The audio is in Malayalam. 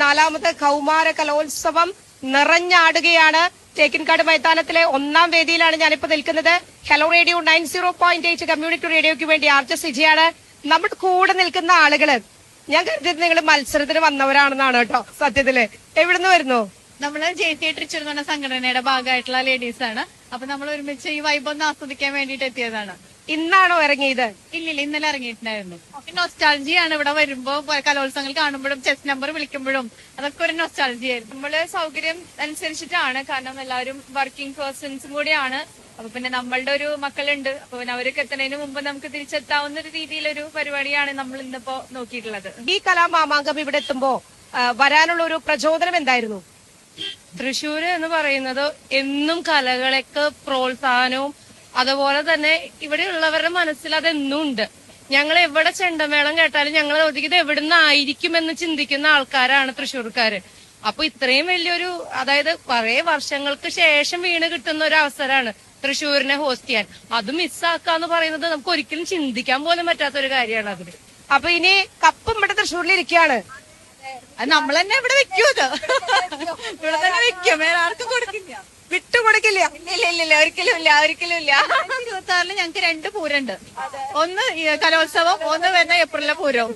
4ാമത് കൗമാര കലോത്സവം നിറഞ്ഞാടുകയാണ്. തേക്കിൻകാട് മൈതാനത്തിലെ 1ാം വേദിയിലാണ് ഞാനിപ്പോ നിൽക്കുന്നത്. ഹലോ റേഡിയോ 90.8 കമ്മ്യൂണിറ്റി റേഡിയോയ്ക്ക് വേണ്ടി ആർജ സിജിയാണ്. നമ്മുടെ കൂടെ നിൽക്കുന്ന ആളുകള് ഞാൻ കരുതിയത് നിങ്ങൾ മത്സരത്തിന് വന്നവരാണെന്നാണ് കേട്ടോ. സത്യത്തില് എവിടുന്ന് വരുന്നു? നമ്മള് JC ട്രിച്ചർ എന്ന് പറഞ്ഞ സംഘടനയുടെ ഭാഗമായിട്ടുള്ള ലേഡീസ് ആണ്. അപ്പൊ നമ്മൾ ഒരുമിച്ച് ഈ വൈബ് ഒന്ന് ആസ്വദിക്കാൻ വേണ്ടിട്ട് എത്തിയതാണ്. ഇന്നാണോ ഇറങ്ങിയത്? ഇല്ലില്ല, ഇന്നലെ ഇറങ്ങിയിട്ടുണ്ടായിരുന്നു. നൊസ്റ്റാൾജിയാണ് ഇവിടെ വരുമ്പോ, കലോത്സവങ്ങൾ കാണുമ്പോഴും ചെസ് നമ്പർ വിളിക്കുമ്പോഴും അതൊക്കെ ഒരു നൊസ്റ്റാൾജിയായിരുന്നു. നമ്മള് സൗകര്യം അനുസരിച്ചിട്ടാണ്, കാരണം എല്ലാവരും വർക്കിംഗ് പേഴ്സൺസും കൂടിയാണ്. അപ്പൊ പിന്നെ നമ്മളുടെ ഒരു മക്കളുണ്ട്, അപ്പൊ പിന്നെ അവർക്ക് എത്തുന്നതിന് മുമ്പ് നമുക്ക് തിരിച്ചെത്താവുന്ന ഒരു രീതിയിലൊരു പരിപാടിയാണ് നമ്മൾ ഇന്നിപ്പോ നോക്കിയിട്ടുള്ളത്. ഈ കലാമാമാങ്കം ഇവിടെ എത്തുമ്പോ വരാനുള്ള ഒരു പ്രചോദനം എന്തായിരുന്നു? തൃശ്ശൂര് എന്ന് പറയുന്നത് എന്നും കലകളൊക്കെ പ്രോത്സാഹനവും അതുപോലെ തന്നെ ഇവിടെയുള്ളവരുടെ മനസ്സിൽ അതെന്നും ഉണ്ട്. ഞങ്ങൾ എവിടെ ചെണ്ടമേളം കേട്ടാലും ഞങ്ങൾ ഇത് എവിടുന്നായിരിക്കുമെന്ന് ചിന്തിക്കുന്ന ആൾക്കാരാണ് തൃശ്ശൂർക്കാര്. അപ്പൊ ഇത്രയും വലിയൊരു, അതായത് കുറെ വർഷങ്ങൾക്ക് ശേഷം വീണ് കിട്ടുന്ന ഒരു അവസരമാണ് തൃശ്ശൂരിനെ ഹോസ്റ്റ് ചെയ്യാൻ. അത് മിസ്സാക്കാന്ന് പറയുന്നത് നമുക്ക് ഒരിക്കലും ചിന്തിക്കാൻ പോലും പറ്റാത്തൊരു കാര്യമാണ് അതില്. അപ്പൊ ഇനി കപ്പും ഇവിടെ തൃശ്ശൂരിൽ ഇരിക്കുകയാണ്. അത് നമ്മൾ തന്നെ ഇവിടെ വെക്കും. ഇവിടെ തന്നെ വെക്കും, വേറെ ആർക്കും കൊടുക്കില്ല, വിട്ടുകൊടുക്കില്ല. ഇല്ല, ഒരിക്കലും ഇല്ല. 2026 ഞങ്ങൾക്ക് 2 പൂരമുണ്ട്. ഒന്ന് കലോത്സവം, ഒന്ന് വരുന്ന ഏപ്രിലിലെ പൂരവും.